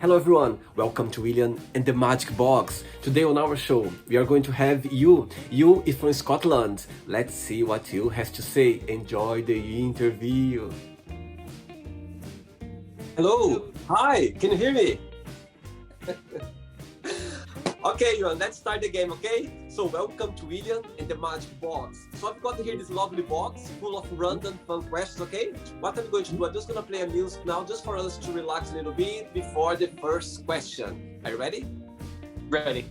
Hello everyone, welcome to William and the Magic Box. Today on our show, we are going to have you. You is from Scotland. Let's see what you has to say. Enjoy the interview. Hello, hi, can you hear me? Okay, Ewan, let's start the game, okay? So welcome to William and the Magic Box. So I've got here this lovely box full of random fun questions, okay? What I'm going to do, I'm just going to play a music now just for us to relax a little bit before the first question. Are you ready? Ready.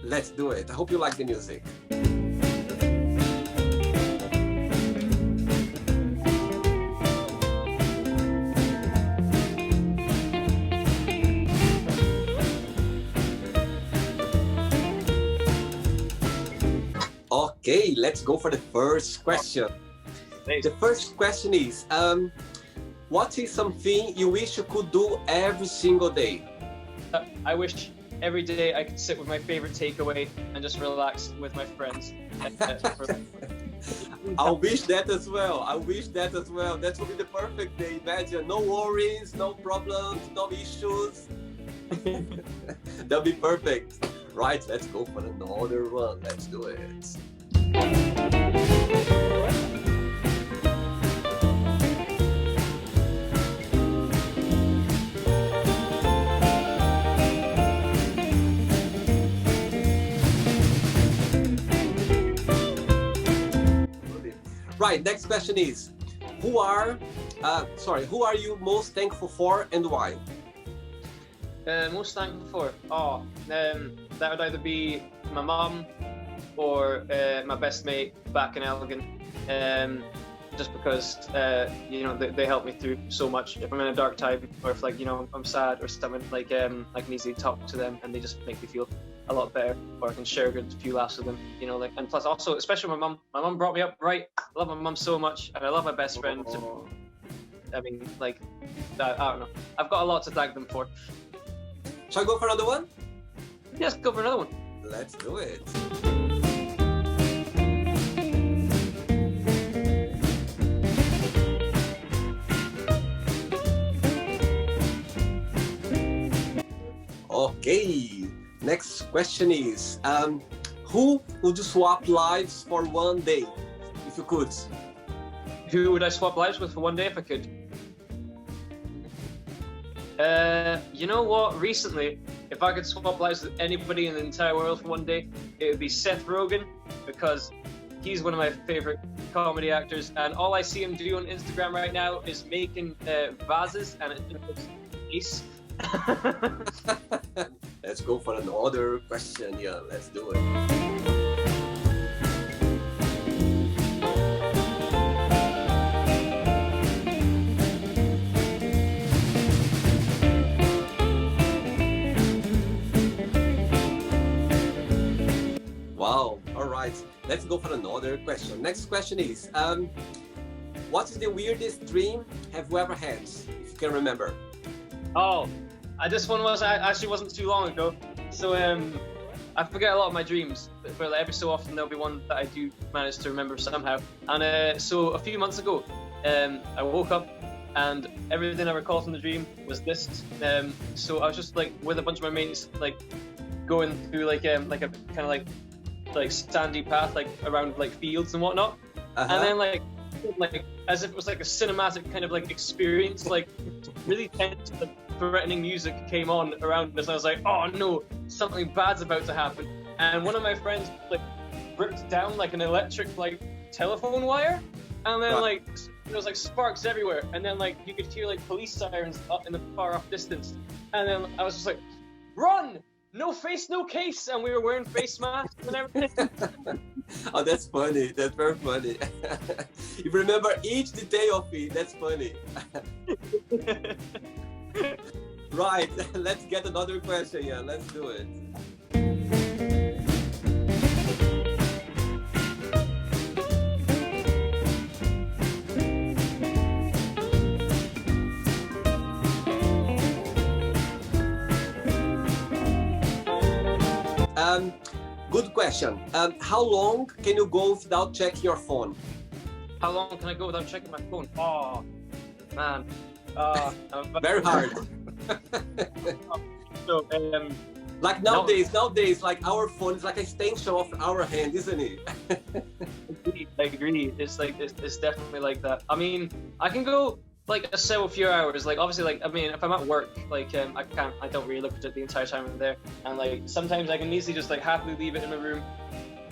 Let's do it. I hope you like the music. Okay, let's go for the first question. The first question is, what is something you wish you could do every single day? I wish every day I could sit with my favorite takeaway and just relax with my friends. I wish that as well. That would be the perfect day. Imagine, no worries, no problems, no issues. That'll be perfect. Right, let's go for another one. Let's do it. Right, next question is, who are you most thankful for and why? Most thankful for? That would either be my mum or my best mate back in Elgin. Just because they help me through so much. If I'm in a dark time, or if I'm sad or something, I can easily talk to them and they just make me feel a lot better, or I can share a good few laughs with them, and plus also, especially my mum. My mum brought me up right. I love my mum so much, and I love my best friend. So, I don't know. I've got a lot to thank them for. Shall I go for another one? Yes, go for another one. Let's do it. Okay, next question is, who would you swap lives for one day, if you could? Who would I swap lives with for one day if I could? You know what? Recently, if I could swap lives with anybody in the entire world for one day, it would be Seth Rogen, because he's one of my favorite comedy actors, and all I see him do on Instagram right now is making vases, and it looks nice. Let's go for another question. Yeah, let's do it. Wow, all right. Let's go for another question. Next question is, what is the weirdest dream have you ever had, if you can remember? Oh, this one actually wasn't too long ago. So I forget a lot of my dreams, but every so often there'll be one that I do manage to remember somehow. And so a few months ago, I woke up and everything I recall from the dream was this. So I was just with a bunch of my mates, going through a kind of like sandy path, around fields and whatnot. And then as if it was a cinematic kind of experience, really tense, threatening music came on around us, and I was like, oh no, something bad's about to happen. And one of my friends ripped down an electric telephone wire, and then there was sparks everywhere, and then you could hear police sirens up in the far off distance, and then I was just like, run! No face, no case, and we were wearing face masks and everything. Oh, that's funny. That's very funny. You remember each detail of it. That's funny. Right. Let's get another question. Yeah, let's do it. Good question. How long can you go without checking your phone? How long can I go without checking my phone? Oh, man. Very hard. So, like nowadays, like our phone is like an extension of our hand, isn't it? I agree. It's like it's definitely like that. I mean, I can go like a several few hours. Like obviously, like I mean, if I'm at work, like I don't really look at it the entire time I'm there. And like sometimes I can easily just like happily leave it in my room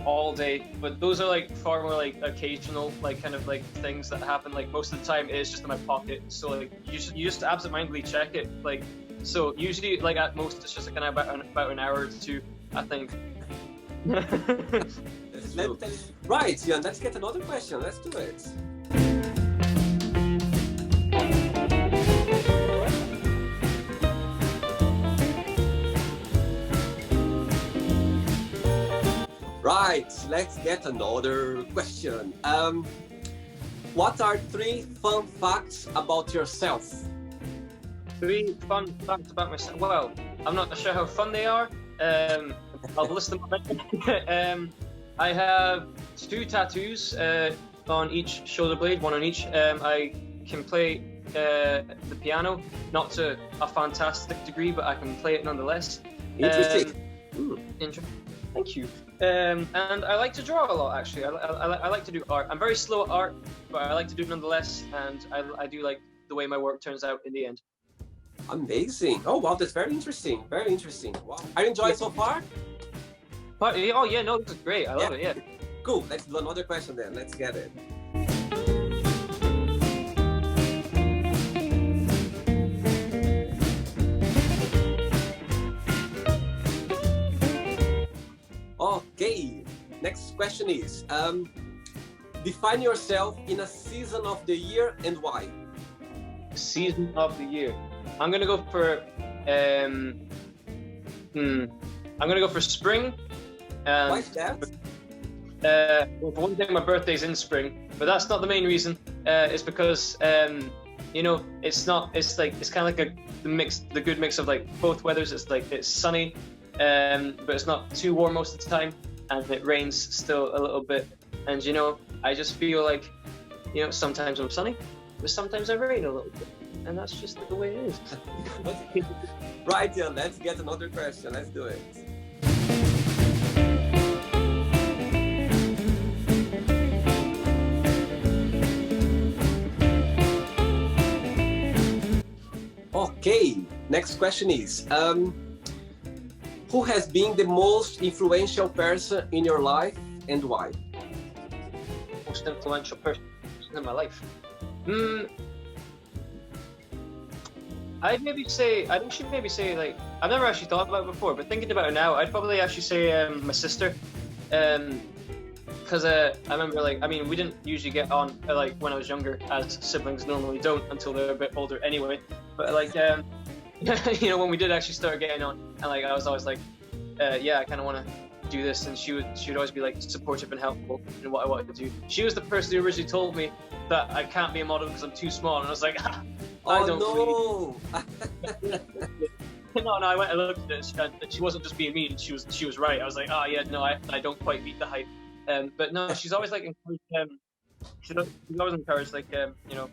all day. But those are like far more like occasional, like kind of like things that happen. Like most of the time, it is just in my pocket. So like you just absentmindedly check it. Like so usually like at most it's just like about an hour or two, I think. Right, Ian, let's get another question. Let's do it. Right, let's get another question. What are 3 fun facts about yourself? 3 fun facts about myself. Well, I'm not sure how fun they are. I'll list them. I have 2 tattoos on each shoulder blade, 1 on each. I can play the piano, not to a fantastic degree, but I can play it nonetheless. Interesting. Interesting. Thank you. And I like to draw a lot, actually. I like to do art. I'm very slow at art, but I like to do it nonetheless, and I do like the way my work turns out in the end. Amazing. Oh, wow, that's very interesting. Very interesting. Wow. Are you enjoying so far? But, oh, yeah, no, this is great. I love it, yeah. Cool. Let's do another question then. Let's get it. Okay. Next question is, define yourself in a season of the year and why? Season of the year. I'm gonna go for spring. Why is that? Well, for one thing, my birthday's in spring, but that's not the main reason. It's because you know, it's kind of like the good mix of like both weathers. It's like it's sunny, but it's not too warm most of the time, and it rains still a little bit. And you know, I just feel like, you know, sometimes I'm sunny, but sometimes I rain a little bit, and that's just the way it is. Right, yeah. Let's get another question. Let's do it. Okay, next question is, who has been the most influential person in your life and why? Most influential person in my life. I should maybe say like, I've never actually thought about it before, but thinking about it now, I'd probably actually say my sister. Because I remember, like, I mean, we didn't usually get on like when I was younger, as siblings normally don't until they're a bit older anyway. But like, you know, when we did actually start getting on, and like I was always like, yeah, I kind of want to do this, and she would always be like supportive and helpful in what I wanted to do. She was the person who originally told me that I can't be a model because I'm too small, and I was like, I don't really. No, I went and looked at it, and she wasn't just being mean. She was right. I was like, yeah, no, I don't quite meet the height. But no, she's always like encouraged. She's always encouraged, like, you know,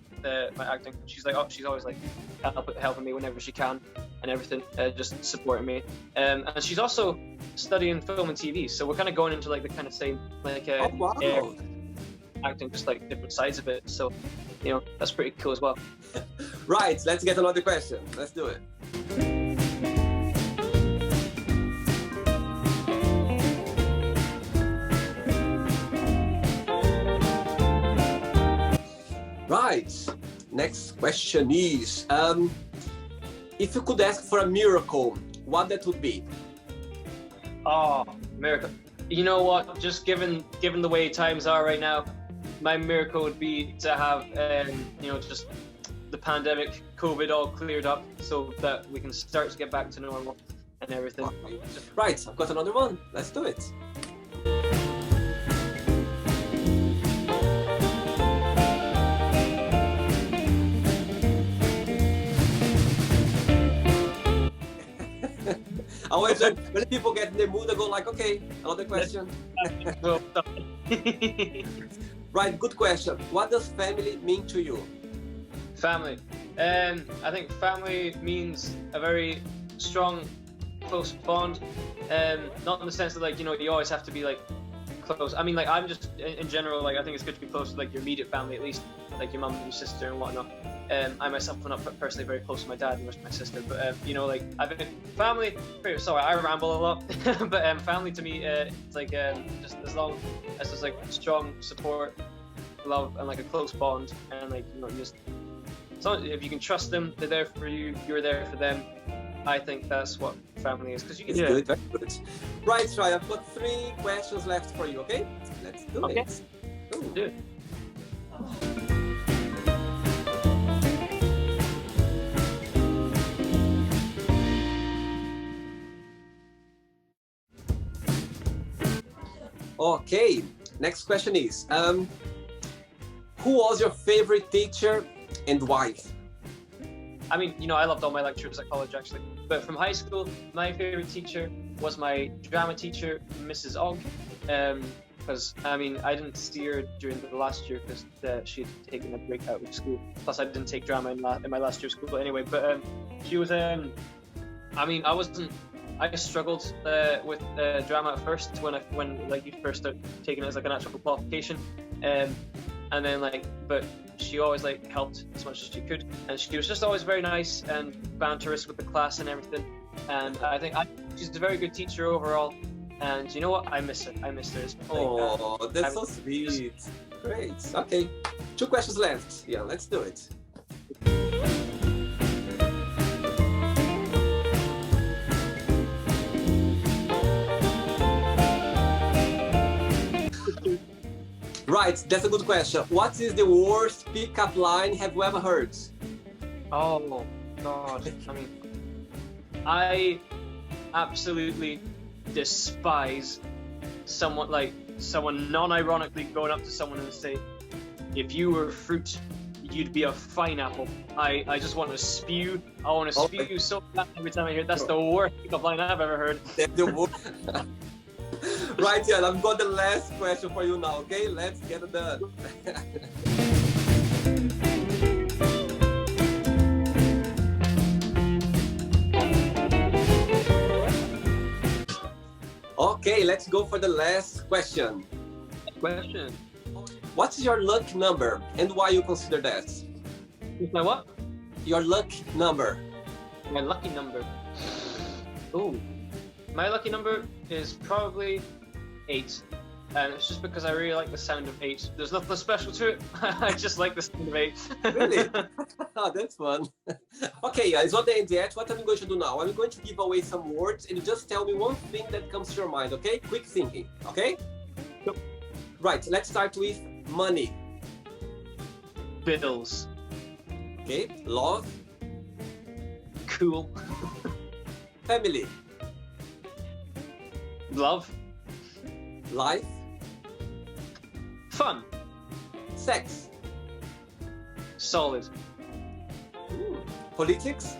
my acting. She's always like helping me whenever she can and everything, just supporting me. And she's also studying film and TV, so we're kind of going into like the kind of same like acting, just like different sides of it. So, you know, that's pretty cool as well. Right, let's get another question. Let's do it. Right, next question is, if you could ask for a miracle, what that would be? Oh, miracle. You know what, just given the way times are right now, my miracle would be to have, you know, just the pandemic, COVID all cleared up so that we can start to get back to normal and everything. Right, I've got another one. Let's do it. Always when people get in the mood, I go like, okay, another question. Right, good question. What does family mean to you? Family. I think family means a very strong close bond. Not in the sense that like you always have to be like close. I mean, like I'm just in general, like I think it's good to be close to like your immediate family at least, like your mum and your sister and whatnot. I myself am not personally very close to my dad and my sister, but like I think family. Sorry, I ramble a lot, but family to me, it's like just as long as there's like strong support, love, and like a close bond, and like just so if you can trust them, they're there for you, you're there for them. I think that's what family is, because you can. It's good, very good. Right, Troy, I've got 3 questions left for you. Okay, let's do it. Let's do it. Okay, next question is, who was your favorite teacher and why? I mean, I loved all my lectures at college actually, but from high school, my favorite teacher was my drama teacher, Mrs. Ogg, because I mean, I didn't see her during the last year because she'd taken a break out of school. Plus, I didn't take drama in my last year of school anyway. But she was, I mean, I struggled with drama at first when like you first start taking it as like an actual qualification, and then like, but she always like helped as much as she could, and she was just always very nice and banterous with the class and everything. And I think she's a very good teacher overall. And you know what? I miss her. Oh, that's so sweet. Great. Okay, 2 questions left. Yeah, let's do it. Right, that's a good question. What is the worst pickup line have you ever heard? Oh God! I mean, I absolutely despise someone non-ironically going up to someone and say, "If you were fruit, you'd be a pineapple." I just want to spew. I want to spew so bad every time I hear it. That's the worst pickup line I've ever heard. That's the worst. Right, Jan, I've got the last question for you now, okay? Let's get it done. Okay, let's go for the last question. What's your luck number and why you consider that? My what? Your luck number. My lucky number. Ooh. My lucky number is probably 8, and it's just because I really like the sound of 8. There's nothing special to it. I just like the sound of 8. Really? Oh, that's fun. Okay, it's not the end yet. What I'm going to do now? I'm going to give away some words, and you just tell me one thing that comes to your mind. Okay? Quick thinking. Okay? Yep. Right. Let's start with money. Bills. Okay. Love. Cool. Family. Love. Life. Fun. Sex. Solid. Politics.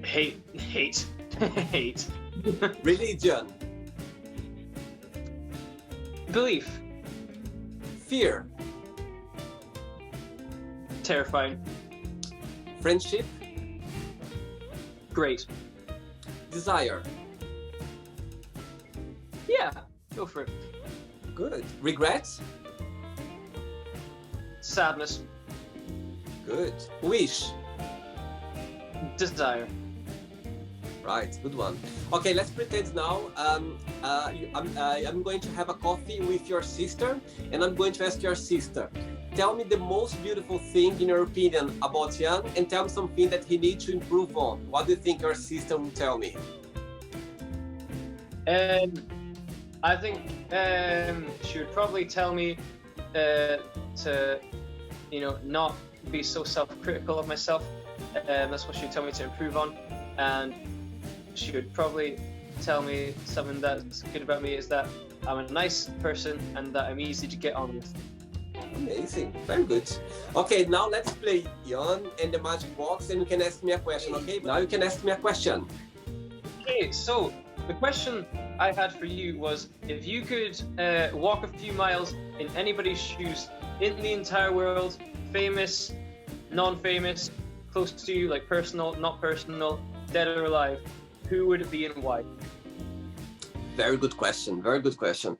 Hate. Hate. Religion. Belief. Fear. Terrifying. Friendship. Great. Desire. Yeah, go for it. Good. Regret. Sadness. Good. Wish. Desire. Right, good one. Okay, let's pretend now I'm going to have a coffee with your sister, and I'm going to ask your sister, tell me the most beautiful thing in your opinion about Jan, and tell me something that he needs to improve on. What do you think your sister will tell me? I think she would probably tell me to, not be so self-critical of myself. That's what she would tell me to improve on. And she would probably tell me something that's good about me is that I'm a nice person and that I'm easy to get on with. Amazing, very good. Okay, now let's play Jan and the Magic Box, and you can ask me a question, okay? Now you can ask me a question. Okay, so the question I had for you was, if you could walk a few miles in anybody's shoes in the entire world, famous, non-famous, close to you, like personal, not personal, dead or alive, who would it be and why? Very good question. Very good question.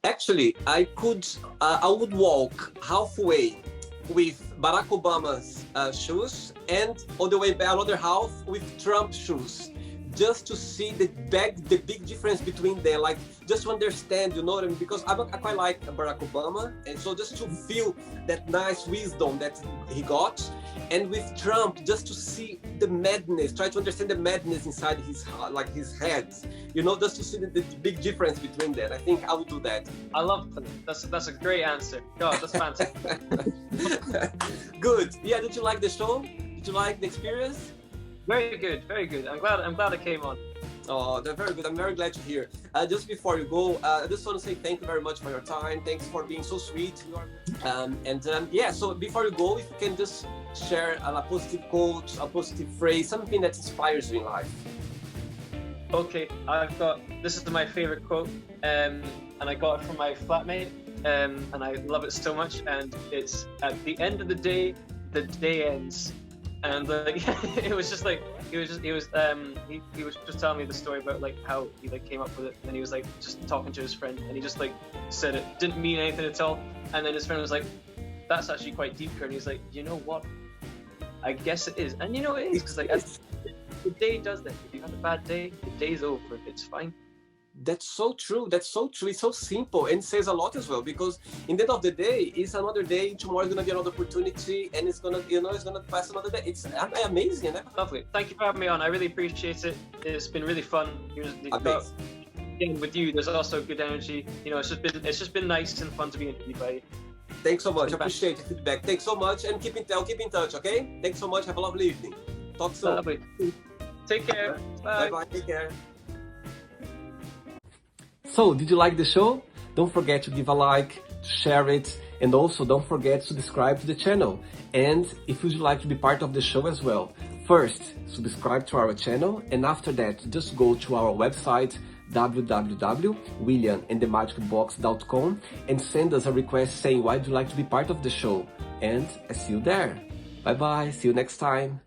Actually, I would walk halfway with Barack Obama's shoes, and on the way back another half with Trump's shoes, just to see the big difference between them, like just to understand, you know what I mean? Because I quite like Barack Obama, and so just to feel that nice wisdom that he got, and with Trump, just to see the madness, try to understand the madness inside his head, you know, just to see the big difference between that. I think I would do that. I love that. That's a great answer. God, that's fantastic. Good. Yeah. Did you like the show? Did you like the experience? Very good, very good. I'm glad I came on. Oh, they're very good. I'm very glad to hear. Just before you go, I just want to say thank you very much for your time. Thanks for being so sweet. Yeah, so before you go, if you can just share a positive quote, a positive phrase, something that inspires you in life. Okay, this is my favorite quote, and I got it from my flatmate, and I love it so much. And it's, at the end of the day ends. And it was just like he was just telling me the story about like how he like came up with it, and he was like just talking to his friend, and he just like said it didn't mean anything at all, and then his friend was like, "That's actually quite deep," and he's like, "You know what? I guess it is," and you know it is, because like the day does that. If you have a bad day, the day's over. It's fine. That's so true. That's so true. It's so simple and says a lot as well, because in the end of the day, it's another day. Tomorrow is gonna be another opportunity, and it's gonna pass another day. It's amazing. Lovely. Thank you for having me on. I really appreciate it. It's been really fun. Again, with you, there's also good energy. You know, it's just been nice and fun to be interviewed by you. Thanks so much. I appreciate the feedback. Thanks so much, and keep in touch. Okay. Thanks so much. Have a lovely evening. Talk soon. Lovely. Take care. Bye. Bye. Take care. So, did you like the show? Don't forget to give a like, to share it, and also don't forget to subscribe to the channel. And if you'd like to be part of the show as well, first, subscribe to our channel, and after that, just go to our website, www.williamandthemagicbox.com, and send us a request saying why you'd like to be part of the show. And I see you there. Bye bye, see you next time.